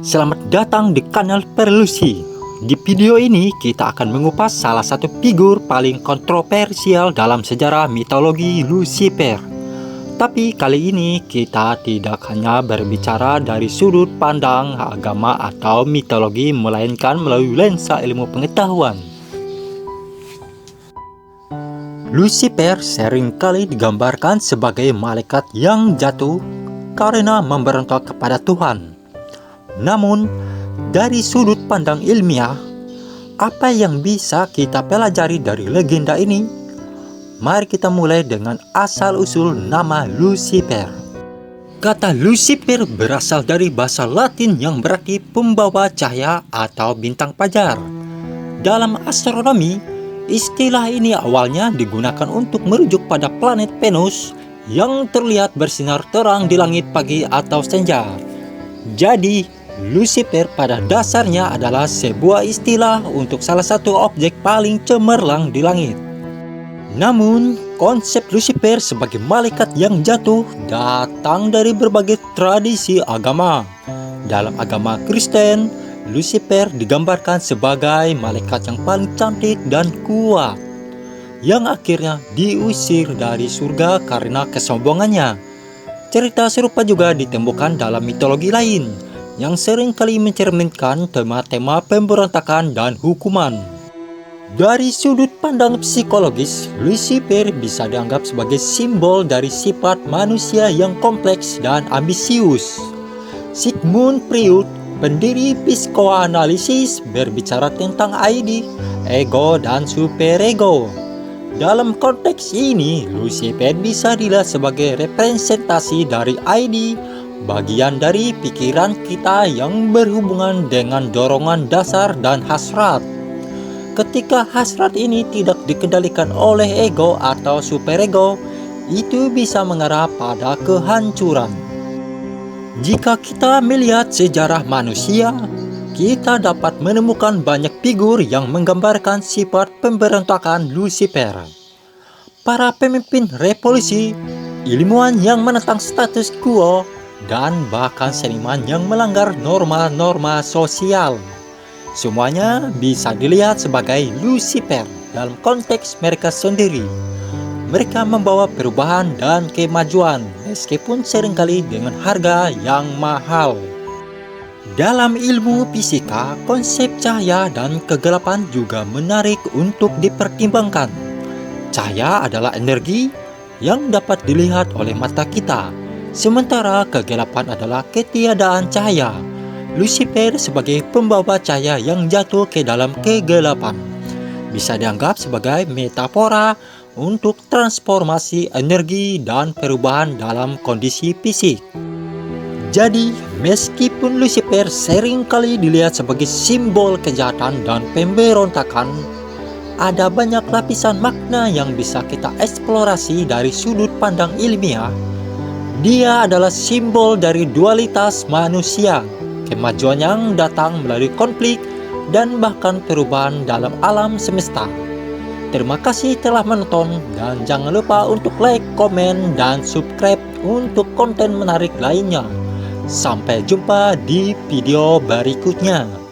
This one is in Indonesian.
Selamat datang di kanal Perlusi. Di video ini kita akan mengupas salah satu figur paling kontroversial dalam sejarah mitologi Lucifer. Tapi kali ini kita tidak hanya berbicara dari sudut pandang agama atau mitologi, melainkan melalui lensa ilmu pengetahuan. Lucifer seringkali digambarkan sebagai malaikat yang jatuh karena memberontak kepada Tuhan. Namun, dari sudut pandang ilmiah, apa yang bisa kita pelajari dari legenda ini? Mari kita mulai dengan asal-usul nama Lucifer. Kata Lucifer berasal dari bahasa Latin yang berarti pembawa cahaya atau bintang fajar. Dalam astronomi, istilah ini awalnya digunakan untuk merujuk pada planet Venus yang terlihat bersinar terang di langit pagi atau senja. Jadi, Lucifer pada dasarnya adalah sebuah istilah untuk salah satu objek paling cemerlang di langit. Namun, konsep Lucifer sebagai malaikat yang jatuh datang dari berbagai tradisi agama. Dalam agama Kristen, Lucifer digambarkan sebagai malaikat yang paling cantik dan kuat, yang akhirnya diusir dari surga karena kesombongannya. Cerita serupa juga ditemukan dalam mitologi lain, yang seringkali mencerminkan tema-tema pemberontakan dan hukuman. Dari sudut pandang psikologis, Lucifer bisa dianggap sebagai simbol dari sifat manusia yang kompleks dan ambisius. Sigmund Freud, pendiri psikoanalisis, berbicara tentang ID, ego, dan superego. Dalam konteks ini, Lucifer bisa dilihat sebagai representasi dari ID, bagian dari pikiran kita yang berhubungan dengan dorongan dasar dan hasrat. Ketika hasrat ini tidak dikendalikan oleh ego atau superego, itu bisa mengarah pada kehancuran. Jika kita melihat sejarah manusia, kita dapat menemukan banyak figur yang menggambarkan sifat pemberontakan Lucifer. Para pemimpin revolusi, ilmuwan yang menentang status quo, dan bahkan seniman yang melanggar norma-norma sosial. Semuanya bisa dilihat sebagai Lucifer dalam konteks mereka sendiri. Mereka membawa perubahan dan kemajuan, meskipun seringkali dengan harga yang mahal. Dalam ilmu fisika, konsep cahaya dan kegelapan juga menarik untuk dipertimbangkan. Cahaya adalah energi yang dapat dilihat oleh mata kita, sementara kegelapan adalah ketiadaan cahaya. Lucifer sebagai pembawa cahaya yang jatuh ke dalam kegelapan bisa dianggap sebagai metafora untuk transformasi energi dan perubahan dalam kondisi fisik. Jadi, meskipun Lucifer seringkali dilihat sebagai simbol kejahatan dan pemberontakan, ada banyak lapisan makna yang bisa kita eksplorasi dari sudut pandang ilmiah. Dia adalah simbol dari dualitas manusia, kemajuan yang datang melalui konflik, dan bahkan perubahan dalam alam semesta. Terima kasih telah menonton, dan jangan lupa untuk like, komen, dan subscribe untuk konten menarik lainnya. Sampai jumpa di video berikutnya.